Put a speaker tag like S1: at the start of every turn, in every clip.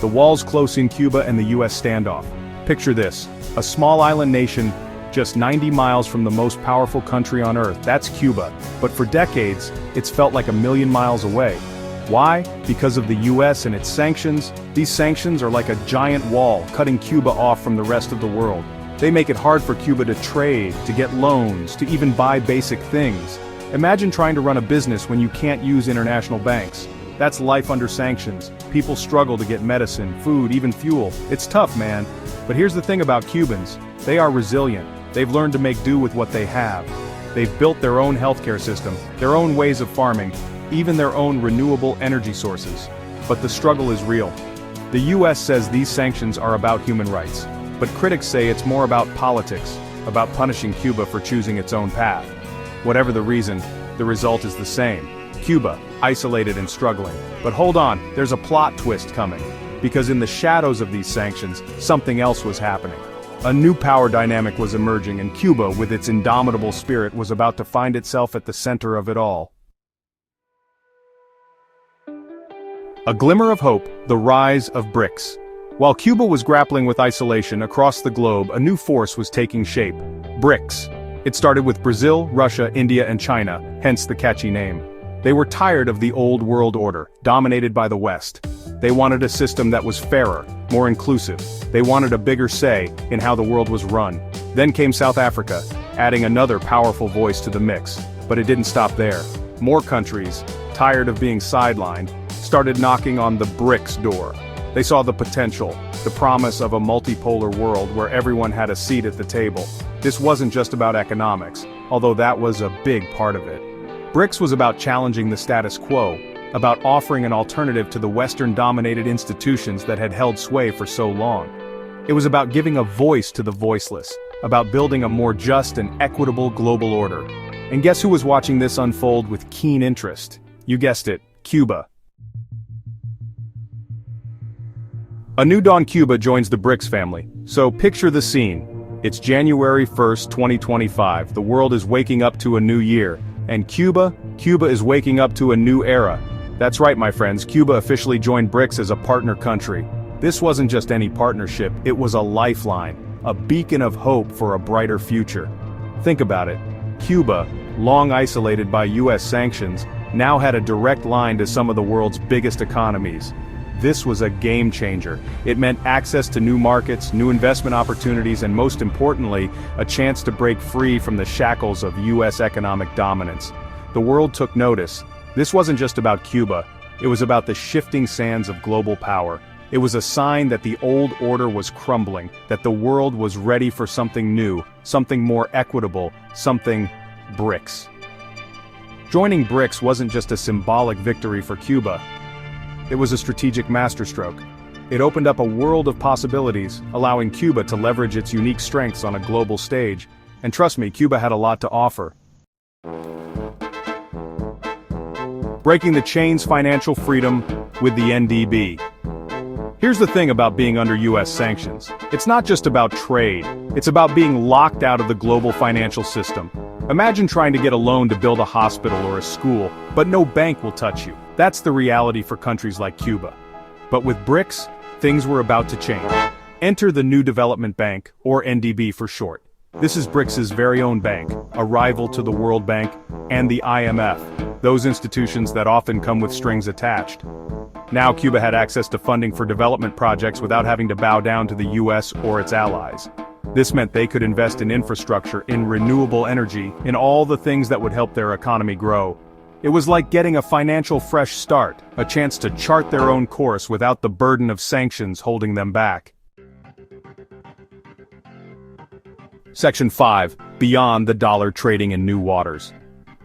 S1: The walls close in Cuba and the US standoff. Picture this, a small island nation just 90 miles from the most powerful country on earth. That's Cuba. But for decades, it's felt like a million miles away. Why? Because of the US and its sanctions. These sanctions are like a giant wall, cutting Cuba off from the rest of the world. They make it hard for Cuba to trade, to get loans, to even buy basic things. Imagine trying to run a business when you can't use international banks. That's life under sanctions. People struggle to get medicine, food, even fuel. It's tough, man. But here's the thing about Cubans. They are resilient. They've learned to make do with what they have. They've built their own healthcare system, their own ways of farming, even their own renewable energy sources. But the struggle is real. The US says these sanctions are about human rights. But critics say it's more about politics, about punishing Cuba for choosing its own path. Whatever the reason, the result is the same. Cuba, isolated and struggling. But hold on, there's a plot twist coming. Because in the shadows of these sanctions, something else was happening. A new power dynamic was emerging, and Cuba, with its indomitable spirit, was about to find itself at the center of it all. A glimmer of hope, the rise of BRICS. While Cuba was grappling with isolation across the globe, a new force was taking shape. BRICS. It started with Brazil, Russia, India, and China, hence the catchy name. They were tired of the old world order, dominated by the West. They wanted a system that was fairer, more inclusive. They wanted a bigger say in how the world was run. Then came South Africa, adding another powerful voice to the mix. But it didn't stop there. More countries, tired of being sidelined, started knocking on the BRICS door. They saw the potential, the promise of a multipolar world where everyone had a seat at the table. This wasn't just about economics, although that was a big part of it. BRICS was about challenging the status quo, about offering an alternative to the Western-dominated institutions that had held sway for so long. It was about giving a voice to the voiceless, about building a more just and equitable global order. And guess who was watching this unfold with keen interest? You guessed it, Cuba. A new dawn Cuba joins the BRICS family. So picture the scene. It's January 1st, 2025. The world is waking up to a new year. And Cuba is waking up to a new era. That's right, my friends, Cuba officially joined BRICS as a partner country. This wasn't just any partnership, it was a lifeline, a beacon of hope for a brighter future. Think about it. Cuba, long isolated by US sanctions, now had a direct line to some of the world's biggest economies. This was a game changer. It meant access to new markets, new investment opportunities, and most importantly, a chance to break free from the shackles of US economic dominance. The world took notice. This wasn't just about Cuba, it was about the shifting sands of global power. It was a sign that the old order was crumbling, that the world was ready for something new, something more equitable, something BRICS. Joining BRICS wasn't just a symbolic victory for Cuba. It was a strategic masterstroke. It opened up a world of possibilities, allowing Cuba to leverage its unique strengths on a global stage. And trust me, Cuba had a lot to offer. Breaking the chains, financial freedom with the NDB. Here's the thing about being under US sanctions. It's not just about trade, it's about being locked out of the global financial system. Imagine trying to get a loan to build a hospital or a school, but no bank will touch you. That's the reality for countries like Cuba. But with BRICS, things were about to change. Enter the New Development Bank, or NDB for short. This is BRICS' very own bank, a rival to the World Bank and the IMF, those institutions that often come with strings attached. Now Cuba had access to funding for development projects without having to bow down to the US or its allies. This meant they could invest in infrastructure, in renewable energy, in all the things that would help their economy grow. It was like getting a financial fresh start, a chance to chart their own course without the burden of sanctions holding them back. Section 5. Beyond the dollar, trading in new waters.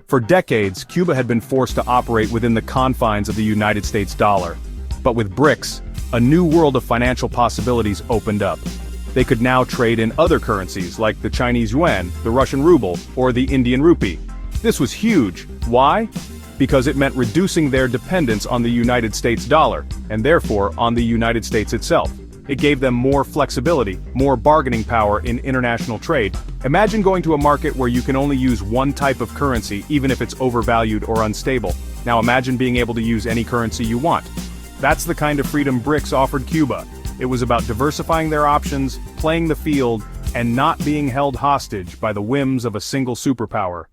S1: For decades, Cuba had been forced to operate within the confines of the United States dollar. But with BRICS, a new world of financial possibilities opened up. They could now trade in other currencies like the Chinese yuan, the Russian ruble, or the Indian rupee. This was huge. Why? Because it meant reducing their dependence on the United States dollar, and therefore on the United States itself. It gave them more flexibility, more bargaining power in international trade. Imagine going to a market where you can only use one type of currency even if it's overvalued or unstable. Now imagine being able to use any currency you want. That's the kind of freedom BRICS offered Cuba. It was about diversifying their options, playing the field, and not being held hostage by the whims of a single superpower.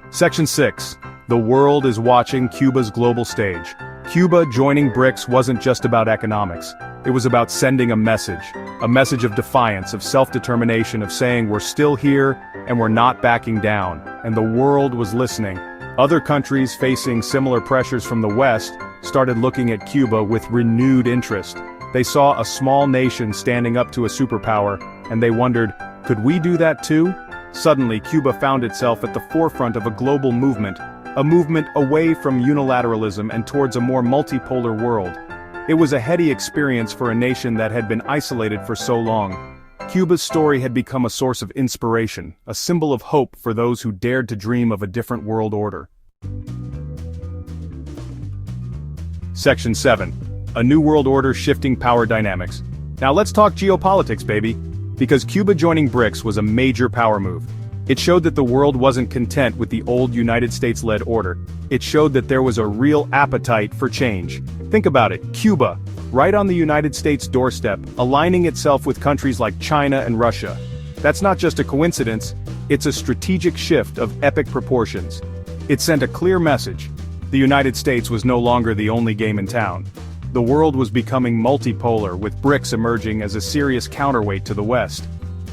S1: Section 6. The world is watching Cuba's global stage. Cuba joining BRICS wasn't just about economics. It was about sending a message of defiance, of self-determination, of saying we're still here and we're not backing down. And the world was listening. Other countries facing similar pressures from the West started looking at Cuba with renewed interest. They saw a small nation standing up to a superpower, and they wondered, could we do that too? Suddenly, Cuba found itself at the forefront of a global movement, a movement away from unilateralism and towards a more multipolar world. It was a heady experience for a nation that had been isolated for so long. Cuba's story had become a source of inspiration, a symbol of hope for those who dared to dream of a different world order. Section 7. A new world order shifting power dynamics. Now let's talk geopolitics, baby. Because Cuba joining BRICS was a major power move. It showed that the world wasn't content with the old United States-led order. It showed that there was a real appetite for change. Think about it, Cuba, right on the United States' doorstep, aligning itself with countries like China and Russia. That's not just a coincidence, it's a strategic shift of epic proportions. It sent a clear message. The United States was no longer the only game in town. The world was becoming multipolar, with BRICS emerging as a serious counterweight to the West.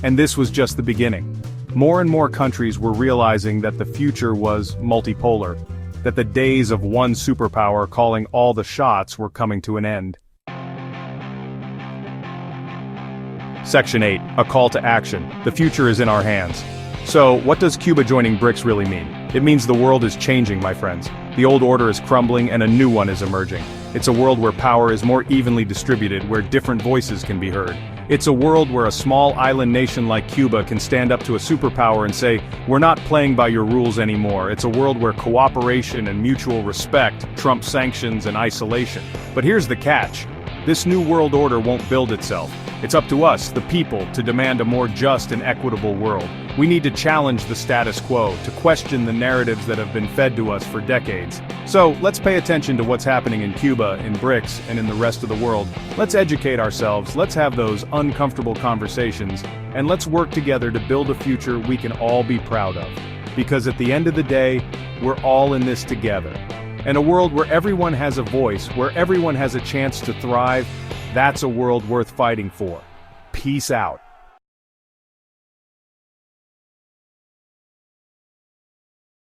S1: And this was just the beginning. More and more countries were realizing that the future was multipolar, that the days of one superpower calling all the shots were coming to an end. Section 8. A call to action. The future is in our hands. So, what does Cuba joining BRICS really mean? It means the world is changing, my friends. The old order is crumbling and a new one is emerging. It's a world where power is more evenly distributed, where different voices can be heard. It's a world where a small island nation like Cuba can stand up to a superpower and say, we're not playing by your rules anymore. It's a world where cooperation and mutual respect trump sanctions and isolation. But here's the catch. This new world order won't build itself. It's up to us, the people, to demand a more just and equitable world. We need to challenge the status quo, to question the narratives that have been fed to us for decades. So, let's pay attention to what's happening in Cuba, in BRICS, and in the rest of the world. Let's educate ourselves, let's have those uncomfortable conversations, and let's work together to build a future we can all be proud of. Because at the end of the day, we're all in this together. And a world where everyone has a voice, where everyone has a chance to thrive, that's a world worth fighting for. Peace out.